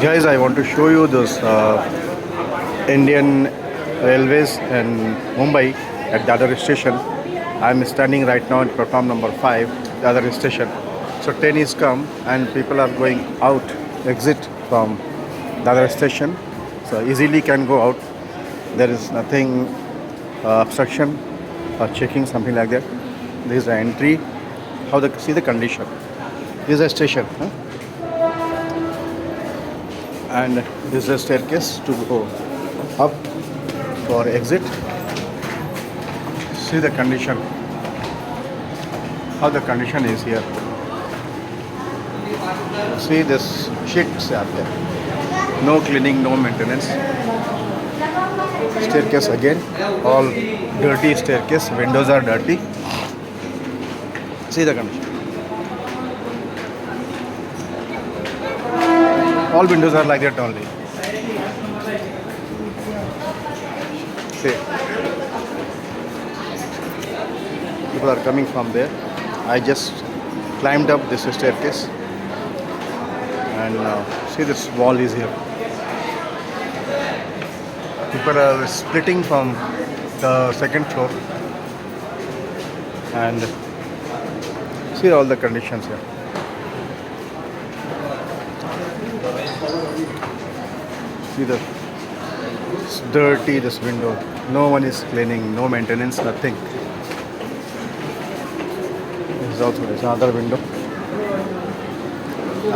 Guys, I want to show you this Indian Railways in Mumbai at Dadar station. I'm standing right now at platform number 5, Dadar station. So train is come and people are going out, exit from Dadar station. So easily can go out. There is nothing obstruction or checking, something like that. This is the entry. See the condition. This is a station. And this is a staircase to go up for exit. See the condition, how the condition is here. See this sheets are there, no cleaning, no maintenance. Staircase again, all dirty staircase, windows are dirty. See the condition. All windows are like that only. See, people are coming from there. I just climbed up this staircase, and see this wall is here. People are splitting from the second floor, and see all the conditions here. See it's dirty, this window. No one is cleaning, no maintenance, nothing. This is also another window.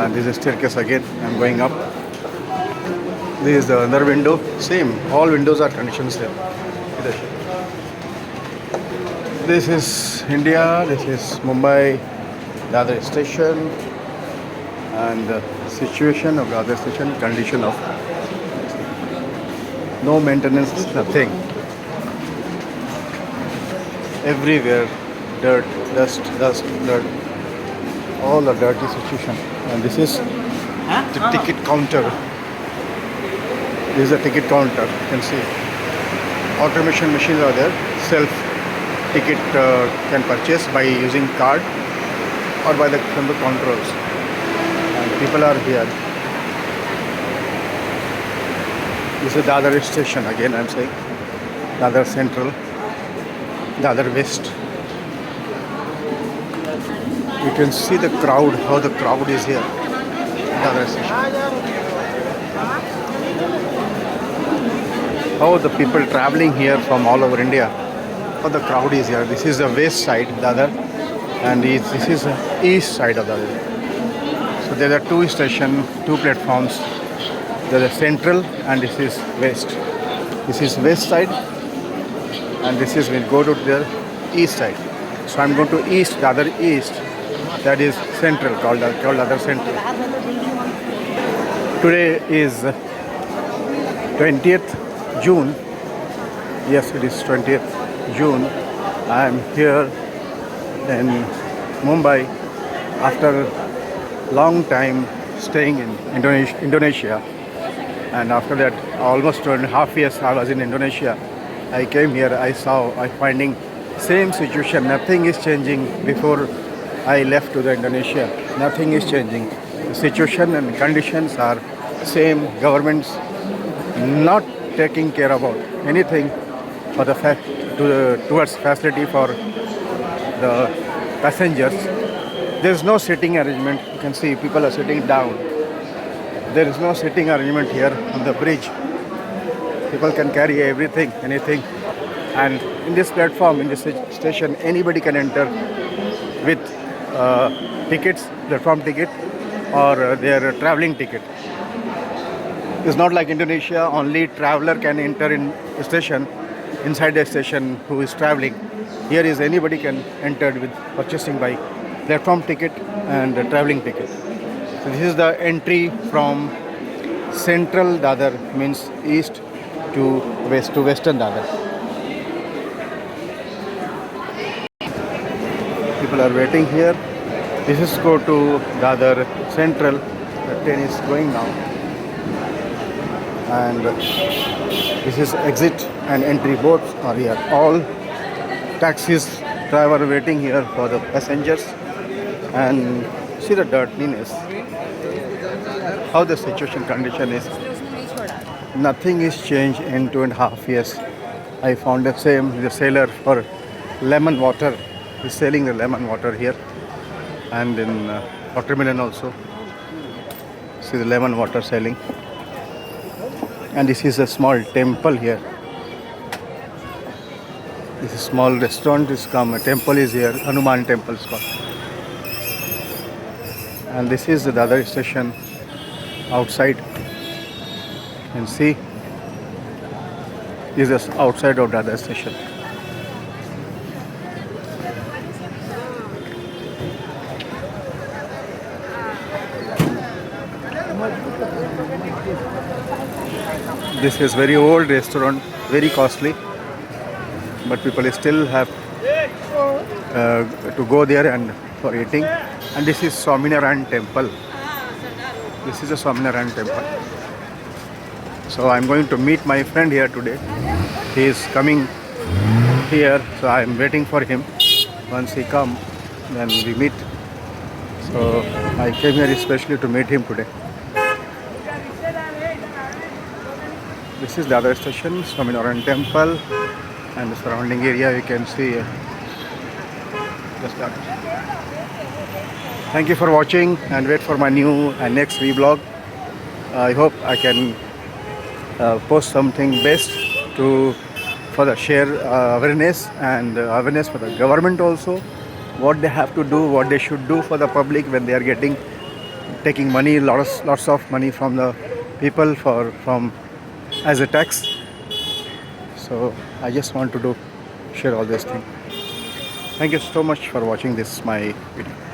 And this is staircase again. I'm going up. This is the other window. Same. All windows are conditions here. This is India. This is Mumbai Dadar station. And the situation of Dadar station, condition of no maintenance, nothing. Everywhere dirt, dust, dirt. All a dirty situation. And this is the ticket counter. This is a ticket counter. You can see automation machines are there. Self ticket can purchase by using card or by the controls. And people are here. This is Dadar station again. I'm saying Dadar Central, Dadar West. You can see the crowd, how the crowd is here. Dadar station. How the people traveling here from all over India. How the crowd is here. This is the west side, Dadar, and this is the east side of Dadar. So there are two stations, two platforms. There is central and this is west. This is west side and this is will go to the east side. So I'm going to east, the other east. That is central, called other central. Today is 20th June. Yes, it is 20th June. I am here in Mumbai after long time staying in Indonesia. And after that, almost 2.5 years I was in Indonesia. I came here, I finding same situation. Nothing is changing before I left to the Indonesia. Nothing is changing. The situation and conditions are same. Governments not taking care about anything for the towards facility for the passengers. There is no sitting arrangement. You can see people are sitting down. There is no sitting arrangement here on the bridge. People can carry everything, anything. And in this platform, in this station, anybody can enter with tickets, platform ticket or their traveling ticket. It's not like Indonesia, only traveler can enter in a station, inside the station who is traveling. Here is anybody can enter with purchasing by platform ticket and traveling ticket. So this is the entry from central Dadar, means east to western Dadar. People are waiting here. This is go to Dadar Central. The train is going now. And this is exit and entry both are here. All taxis driver waiting here for the passengers. And see the dirtiness, how the situation condition is. Nothing is changed in 2.5 years. I found the same the seller for lemon water. He's selling the lemon water here, and in watermelon also. See the lemon water selling. And this is a small temple here. This is small restaurant is come. A temple is here. Hanuman temple is called. And this is the Dadar station outside. And see, this is outside of Dadar station. This is very old restaurant, very costly, but people still have to go there and for eating. And this is Swaminarayan temple. This is a Swaminarayan temple. So I'm going to meet my friend here today. He is coming here, so I'm waiting for him. Once he come, then we meet. So I came here especially to meet him today. This is the other station, Swaminarayan temple, and the surrounding area you can see. Just that. Thank you for watching, and wait for my new and next vlog. I hope I can post something best to for the share awareness and awareness for the government also, what they have to do, what they should do for the public when they are taking money, lots of money from the people from as a tax. So I just want to share all this thing. Thank you so much for watching this my video.